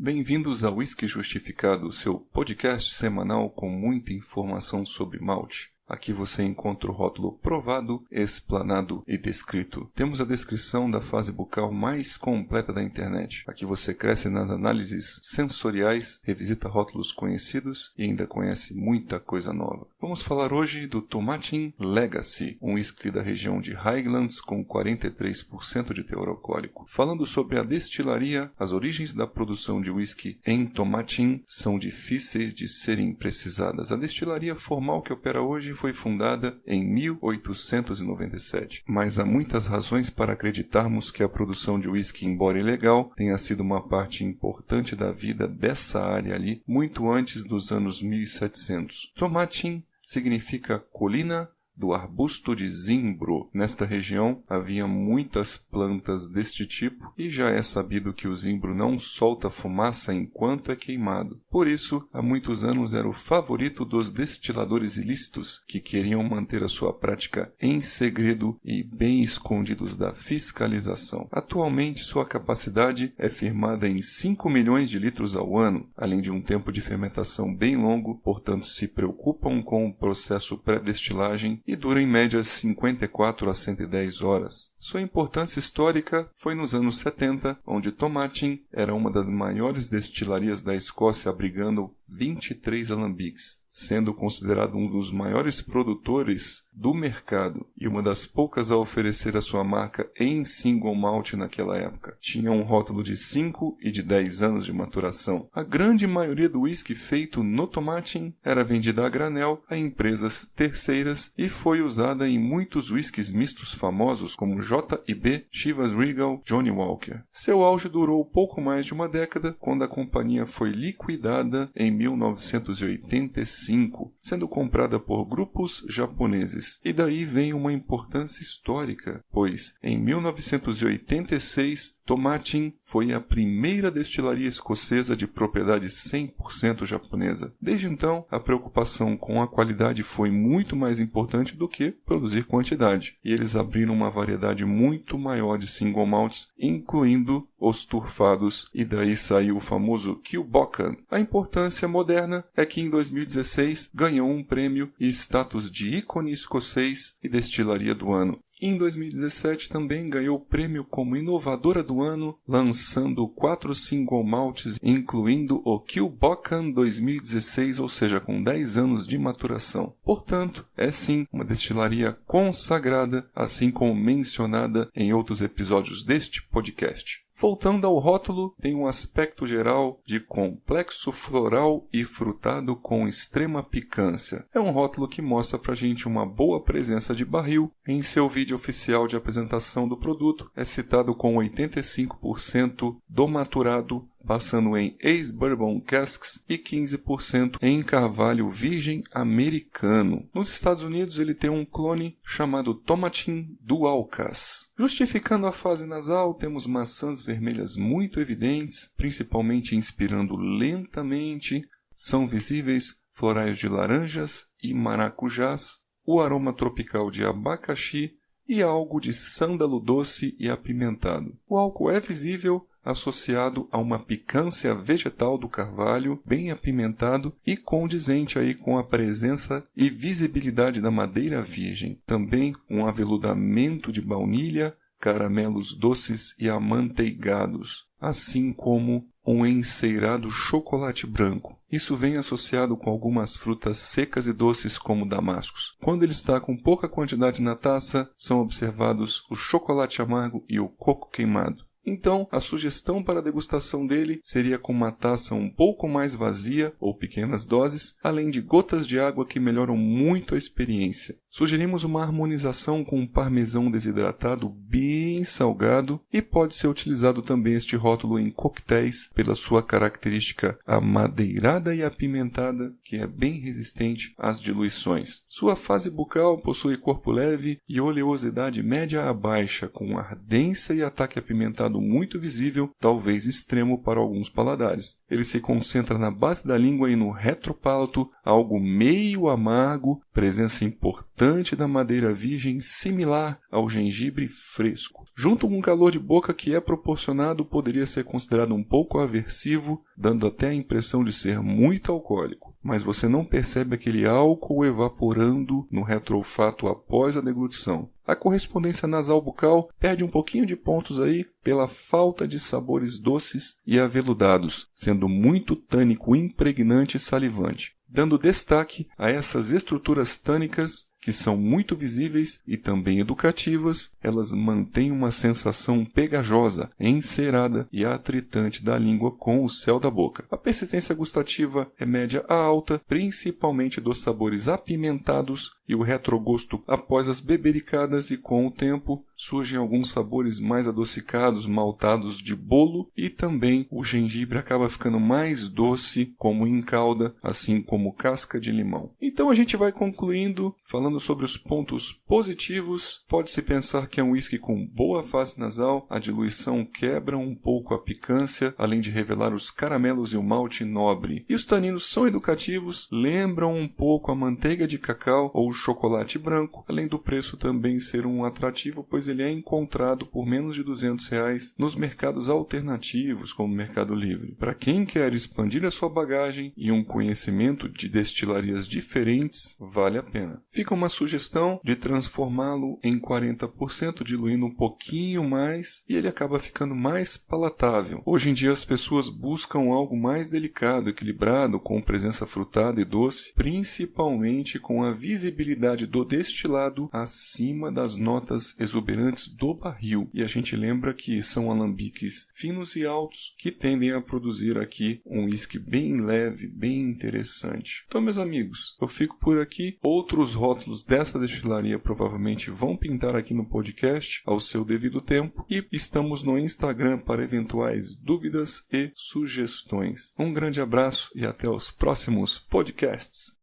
Bem-vindos ao Whisky Justificado, seu podcast semanal com muita informação sobre malte. Aqui você encontra o rótulo provado, explanado e descrito. Temos a descrição da fase bucal mais completa da internet. Aqui você cresce nas análises sensoriais, revisita rótulos conhecidos e ainda conhece muita coisa nova. Vamos falar hoje do Tomatin Legacy, um whisky da região de Highlands com 43% de teor alcoólico. Falando sobre a destilaria, as origens da produção de whisky em Tomatin são difíceis de serem precisadas. A destilaria formal que opera hoje foi fundada em 1897, mas há muitas razões para acreditarmos que a produção de whisky, embora ilegal, tenha sido uma parte importante da vida dessa área ali, muito antes dos anos 1700. Tomatin significa colina do arbusto de zimbro. Nesta região havia muitas plantas deste tipo e já é sabido que o zimbro não solta fumaça enquanto é queimado. Por isso, há muitos anos era o favorito dos destiladores ilícitos que queriam manter a sua prática em segredo e bem escondidos da fiscalização. Atualmente, sua capacidade é firmada em 5 milhões de litros ao ano, além de um tempo de fermentação bem longo, portanto se preocupam com o processo pré-destilagem e dura em média 54 a 110 horas. Sua importância histórica foi nos anos 70, onde Tomatin era uma das maiores destilarias da Escócia, abrigando 23 alambiques, sendo considerado um dos maiores produtores do mercado e uma das poucas a oferecer a sua marca em single malt naquela época. Tinha um rótulo de 5 e de 10 anos de maturação. A grande maioria do whisky feito no Tomatin era vendida a granel a empresas terceiras e foi usada em muitos whiskies mistos famosos como J&B, Chivas Regal, Johnnie Walker. Seu auge durou pouco mais de uma década, quando a companhia foi liquidada em 1985, sendo comprada por grupos japoneses. E daí vem uma importância histórica, pois em 1986 Tomatin foi a primeira destilaria escocesa de propriedade 100% japonesa. Desde então, a preocupação com a qualidade foi muito mais importante do que produzir quantidade, e eles abriram uma variedade muito maior de single malts, incluindo os turfados, e daí saiu o famoso Kilbocan. A importância moderna é que em 2016 ganhou um prêmio e status de ícone escocês e destilaria do ano. Em 2017 também ganhou o prêmio como inovadora do ano, lançando 4 single malts, incluindo o Kilbocan 2016, ou seja, com 10 anos de maturação. Portanto, é sim uma destilaria consagrada, assim como mencionada em outros episódios deste podcast. Voltando ao rótulo, tem um aspecto geral de complexo floral e frutado com extrema picância. É um rótulo que mostra pra gente uma boa presença de barril. Em seu vídeo oficial de apresentação do produto, é citado com 85% do maturado, passando em ex-bourbon casks e 15% em carvalho virgem americano. Nos Estados Unidos ele tem um clone chamado Tomatin Dual Cask. Justificando a fase nasal, temos maçãs vermelhas muito evidentes, principalmente inspirando lentamente. São visíveis florais de laranjas e maracujás, o aroma tropical de abacaxi e algo de sândalo doce e apimentado. O álcool é visível, associado a uma picância vegetal do carvalho, bem apimentado e condizente aí com a presença e visibilidade da madeira virgem. Também um aveludamento de baunilha, caramelos doces e amanteigados, assim como um enceirado chocolate branco. Isso vem associado com algumas frutas secas e doces como damascos. Quando ele está com pouca quantidade na taça, são observados o chocolate amargo e o coco queimado. Então, a sugestão para a degustação dele seria com uma taça um pouco mais vazia ou pequenas doses, além de gotas de água que melhoram muito a experiência. Sugerimos uma harmonização com um parmesão desidratado bem salgado e pode ser utilizado também este rótulo em coquetéis pela sua característica amadeirada e apimentada, que é bem resistente às diluições. Sua fase bucal possui corpo leve e oleosidade média a baixa, com ardência e ataque apimentado muito visível, talvez extremo para alguns paladares. Ele se concentra na base da língua e no retropalato, algo meio amargo, presença importante hidratante da madeira virgem similar ao gengibre fresco. Junto com um calor de boca que é proporcionado, poderia ser considerado um pouco aversivo, dando até a impressão de ser muito alcoólico. Mas você não percebe aquele álcool evaporando no retroolfato após a deglutição. A correspondência nasal-bucal perde um pouquinho de pontos aí pela falta de sabores doces e aveludados, sendo muito tânico, impregnante e salivante, dando destaque a essas estruturas tânicas que são muito visíveis e também educativas. Elas mantêm uma sensação pegajosa, encerada e atritante da língua com o céu da boca. A persistência gustativa é média a alta, principalmente dos sabores apimentados e o retrogosto após as bebericadas, e com o tempo surgem alguns sabores mais adocicados, maltados de bolo, e também o gengibre acaba ficando mais doce, como em calda, assim como casca de limão. Então a gente vai concluindo, falando sobre os pontos positivos. Pode-se pensar que é um whisky com boa fase nasal, a diluição quebra um pouco a picância, além de revelar os caramelos e o malte nobre. E os taninos são educativos, lembram um pouco a manteiga de cacau ou o chocolate branco, além do preço também ser um atrativo, pois ele é encontrado por menos de R$200 nos mercados alternativos, como o Mercado Livre. Para quem quer expandir a sua bagagem e um conhecimento de destilarias diferentes, vale a pena. Fica uma sugestão de transformá-lo em 40%, diluindo um pouquinho mais, e ele acaba ficando mais palatável. Hoje em dia as pessoas buscam algo mais delicado, equilibrado, com presença frutada e doce, principalmente com a visibilidade do destilado acima das notas exuberantes do barril. E a gente lembra que são alambiques finos e altos que tendem a produzir aqui um whisky bem leve, bem interessante. Então, meus amigos, eu fico por aqui. Outros rótulos dessa destilaria provavelmente vão pintar aqui no podcast ao seu devido tempo, e estamos no Instagram para eventuais dúvidas e sugestões. Um grande abraço e até os próximos podcasts.